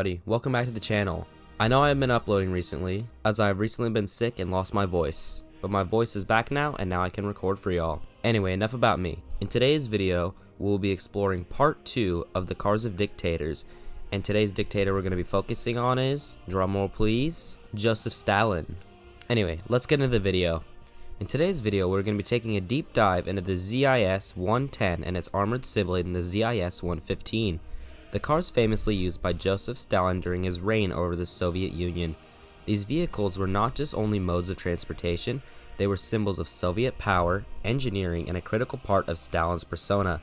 everybody, welcome back to the channel. I know I have been uploading recently, as I have recently been sick and lost my voice, but my voice is back now and now I can record for y'all. Anyway, enough about me. In today's video, we'll be exploring part 2 of the cars of dictators, and today's dictator we're going to be focusing on is, drumroll please, Joseph Stalin. Anyway, let's get into the video. In today's video, we're going to be taking a deep dive into the ZIS-110 and its armored sibling, the ZIS-115. The cars famously used by Joseph Stalin during his reign over the Soviet Union. These vehicles were not just only modes of transportation, they were symbols of Soviet power, engineering, and a critical part of Stalin's persona.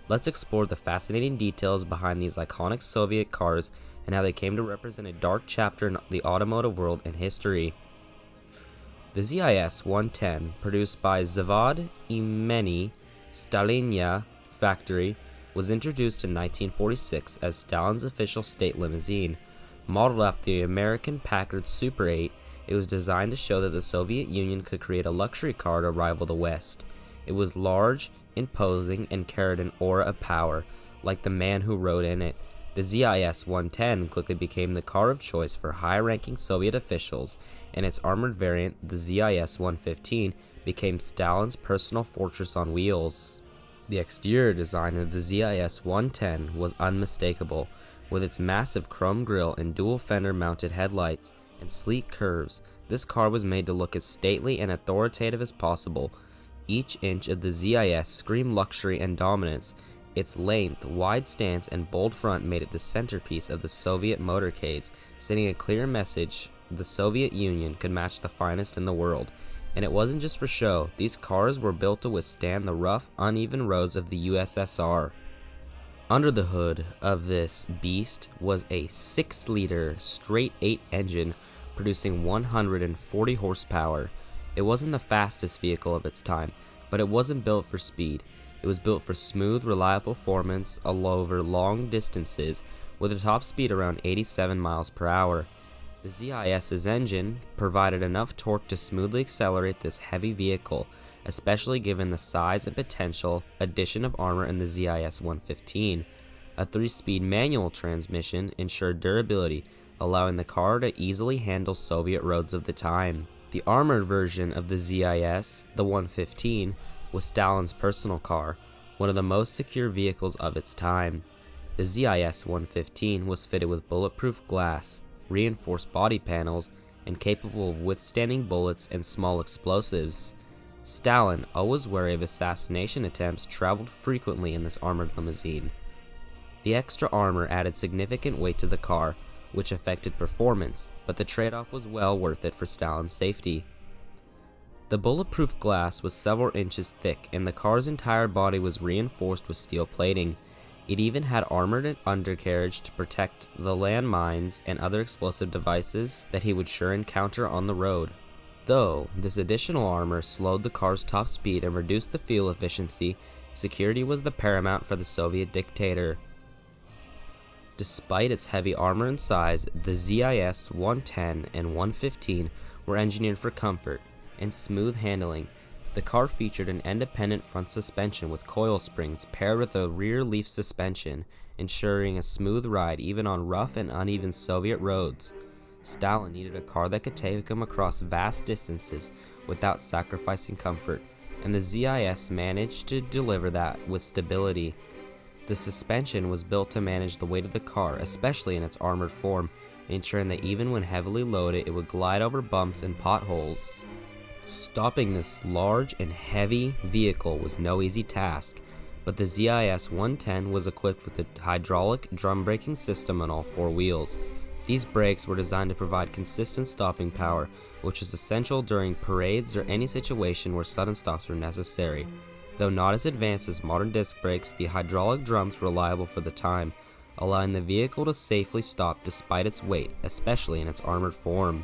Let's explore the fascinating details behind these iconic Soviet cars and how they came to represent a dark chapter in the automotive world and history. The ZIS-110, produced by Zavod Imeni Stalinya Factory, was introduced in 1946 as Stalin's official state limousine. Modeled after the American Packard Super 8, it was designed to show that the Soviet Union could create a luxury car to rival the West. It was large, imposing, and carried an aura of power, like the man who rode in it. The ZIS-110 quickly became the car of choice for high-ranking Soviet officials, and its armored variant, the ZIS-115, became Stalin's personal fortress on wheels. The exterior design of the ZIS-110 was unmistakable, with its massive chrome grille and dual fender mounted headlights and sleek curves. This car was made to look as stately and authoritative as possible. Each inch of the ZIS screamed luxury and dominance. Its length, wide stance, and bold front made it the centerpiece of the Soviet motorcades, sending a clear message the Soviet Union could match the finest in the world. And it wasn't just for show. These cars were built to withstand the rough, uneven roads of the USSR. Under the hood of this beast was a 6-liter straight-8 engine producing 140 horsepower. It wasn't the fastest vehicle of its time, but it wasn't built for speed. It was built for smooth, reliable performance over long distances, with a top speed around 87 miles per hour. The ZIS's engine provided enough torque to smoothly accelerate this heavy vehicle, especially given the size and potential addition of armor in the ZIS-115. A 3-speed manual transmission ensured durability, allowing the car to easily handle Soviet roads of the time. The armored version of the ZIS, the 115, was Stalin's personal car, one of the most secure vehicles of its time. The ZIS-115 was fitted with bulletproof glass, reinforced body panels, and capable of withstanding bullets and small explosives. Stalin, always wary of assassination attempts, traveled frequently in this armored limousine. The extra armor added significant weight to the car, which affected performance, but the trade-off was well worth it for Stalin's safety. The bulletproof glass was several inches thick, and the car's entire body was reinforced with steel plating. It even had armored undercarriage to protect the landmines and other explosive devices that he would sure encounter on the road. Though this additional armor slowed the car's top speed and reduced the fuel efficiency, security was the paramount for the Soviet dictator. Despite its heavy armor and size, the ZIS-110 and 115 were engineered for comfort and smooth handling. The car featured an independent front suspension with coil springs paired with a rear leaf suspension, ensuring a smooth ride even on rough and uneven Soviet roads. Stalin needed a car that could take him across vast distances without sacrificing comfort, and the ZIS managed to deliver that with stability. The suspension was built to manage the weight of the car, especially in its armored form, ensuring that even when heavily loaded, it would glide over bumps and potholes. Stopping this large and heavy vehicle was no easy task, but the ZIS-110 was equipped with a hydraulic drum braking system on all 4 wheels. These brakes were designed to provide consistent stopping power, which is essential during parades or any situation where sudden stops were necessary. Though not as advanced as modern disc brakes, the hydraulic drums were reliable for the time, allowing the vehicle to safely stop despite its weight, especially in its armored form.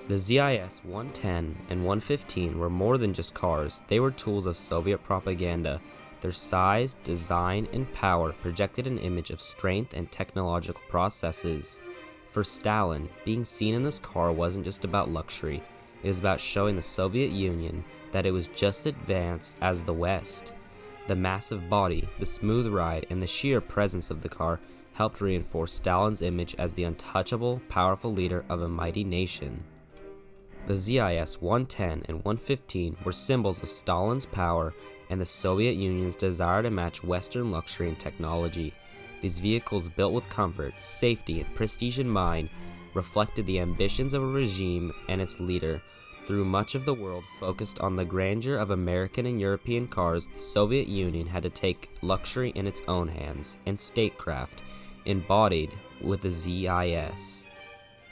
The ZIS-110 and 115 were more than just cars, they were tools of Soviet propaganda. Their size, design, and power projected an image of strength and technological processes. For Stalin, being seen in this car wasn't just about luxury, it was about showing the Soviet Union that it was just advanced as the West. The massive body, the smooth ride, and the sheer presence of the car helped reinforce Stalin's image as the untouchable, powerful leader of a mighty nation. The ZIS 110 and 115 were symbols of Stalin's power and the Soviet Union's desire to match Western luxury and technology. These vehicles, built with comfort, safety, and prestige in mind, reflected the ambitions of a regime and its leader. Through much of the world focused on the grandeur of American and European cars, the Soviet Union had to take luxury in its own hands, and statecraft, embodied with the ZIS.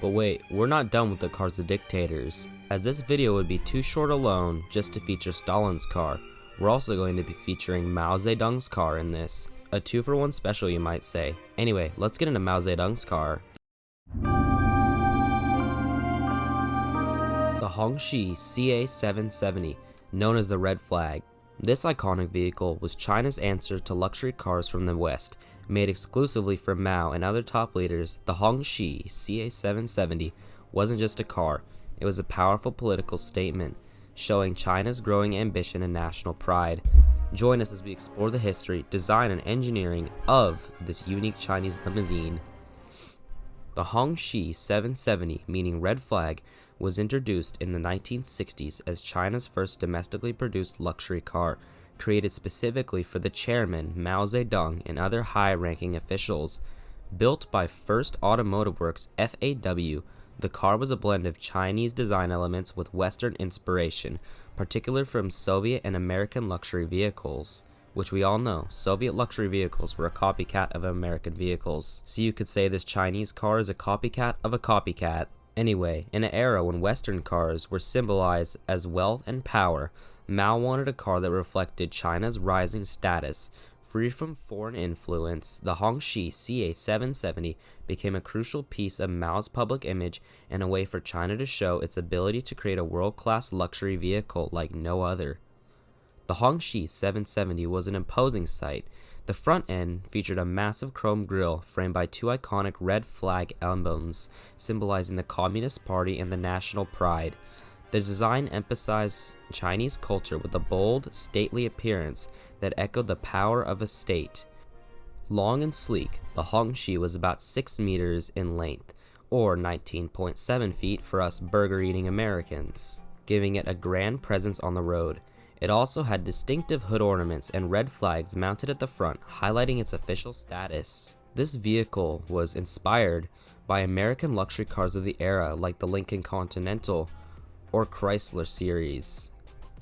But wait, we're not done with the cars of dictators, as this video would be too short alone just to feature Stalin's car. We're also going to be featuring Mao Zedong's car in this. A 2-for-1 special, you might say. Anyway, let's get into Mao Zedong's car. The Hongqi CA770, known as the Red Flag. This iconic vehicle was China's answer to luxury cars from the West. Made exclusively for Mao and other top leaders, the Hongqi CA770 wasn't just a car, it was a powerful political statement, showing China's growing ambition and national pride. Join us as we explore the history, design, and engineering of this unique Chinese limousine. The Hongqi 770, meaning Red Flag, was introduced in the 1960s as China's first domestically produced luxury car, created specifically for the chairman Mao Zedong and other high-ranking officials. Built by First Automotive Works FAW, the car was a blend of Chinese design elements with Western inspiration, particularly from Soviet and American luxury vehicles, which we all know, Soviet luxury vehicles were a copycat of American vehicles. So you could say this Chinese car is a copycat of a copycat. Anyway, in an era when Western cars were symbolized as wealth and power, Mao wanted a car that reflected China's rising status. Free from foreign influence, the Hongqi CA770 became a crucial piece of Mao's public image and a way for China to show its ability to create a world-class luxury vehicle like no other. The Hongqi 770 was an imposing sight. The front end featured a massive chrome grille framed by 2 iconic red flag emblems symbolizing the Communist Party and the national pride. The design emphasized Chinese culture with a bold, stately appearance that echoed the power of a state. Long and sleek, the Hongqi was about 6 meters in length, or 19.7 feet for us burger-eating Americans, giving it a grand presence on the road. It also had distinctive hood ornaments and red flags mounted at the front, highlighting its official status. This vehicle was inspired by American luxury cars of the era like the Lincoln Continental or Chrysler series.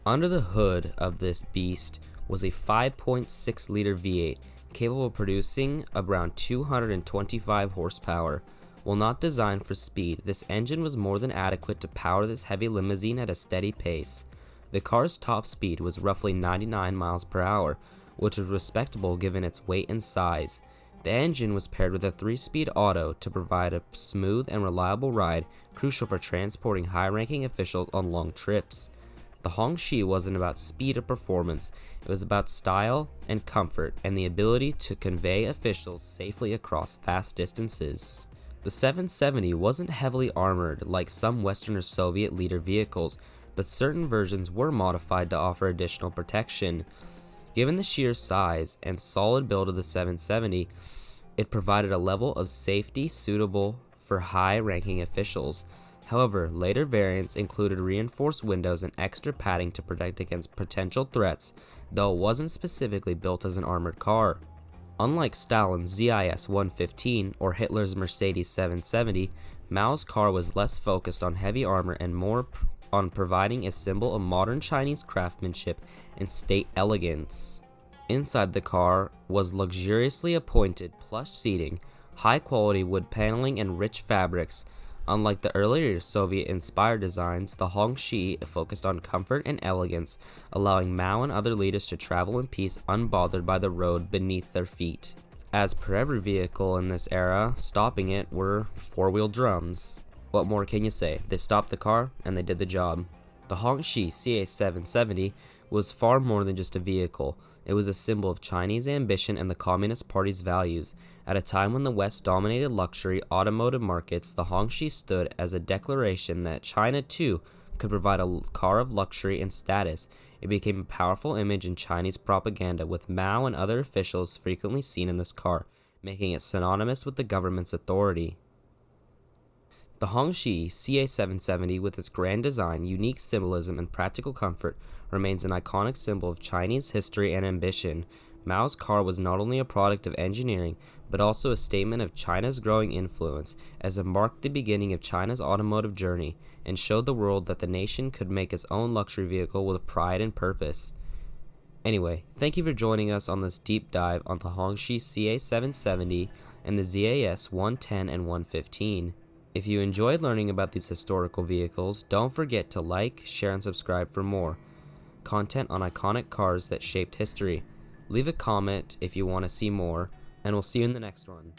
Under the hood of this beast was a 5.6-liter V8 capable of producing around 225 horsepower. While not designed for speed, this engine was more than adequate to power this heavy limousine at a steady pace. The car's top speed was roughly 99 miles per hour, which was respectable given its weight and size. The engine was paired with a 3-speed auto to provide a smooth and reliable ride, crucial for transporting high-ranking officials on long trips. The Hongqi wasn't about speed or performance, it was about style and comfort and the ability to convey officials safely across vast distances. The 770 wasn't heavily armored like some Western or Soviet leader vehicles, but certain versions were modified to offer additional protection. Given the sheer size and solid build of the 770, it provided a level of safety suitable for high-ranking officials. However, later variants included reinforced windows and extra padding to protect against potential threats, though it wasn't specifically built as an armored car. Unlike Stalin's ZIS 115 or Hitler's Mercedes 770, Mao's car was less focused on heavy armor and more on providing a symbol of modern Chinese craftsmanship and state elegance. Inside the car was luxuriously appointed plush seating, high-quality wood paneling, and rich fabrics. Unlike the earlier Soviet-inspired designs, the Hongqi focused on comfort and elegance, allowing Mao and other leaders to travel in peace unbothered by the road beneath their feet. As per every vehicle in this era, stopping it were 4-wheel drums. What more can you say? They stopped the car, and they did the job. The Hongqi CA770 was far more than just a vehicle. It was a symbol of Chinese ambition and the Communist Party's values. At a time when the West dominated luxury automotive markets, the Hongqi stood as a declaration that China, too, could provide a car of luxury and status. It became a powerful image in Chinese propaganda, with Mao and other officials frequently seen in this car, making it synonymous with the government's authority. The Hongqi CA770, with its grand design, unique symbolism, and practical comfort, remains an iconic symbol of Chinese history and ambition. Mao's car was not only a product of engineering, but also a statement of China's growing influence, as it marked the beginning of China's automotive journey and showed the world that the nation could make its own luxury vehicle with pride and purpose. Anyway, thank you for joining us on this deep dive on the Hongqi CA770 and the ZAS 110 and 115. If you enjoyed learning about these historical vehicles, don't forget to like, share, and subscribe for more content on iconic cars that shaped history. Leave a comment if you want to see more, and we'll see you in the next one.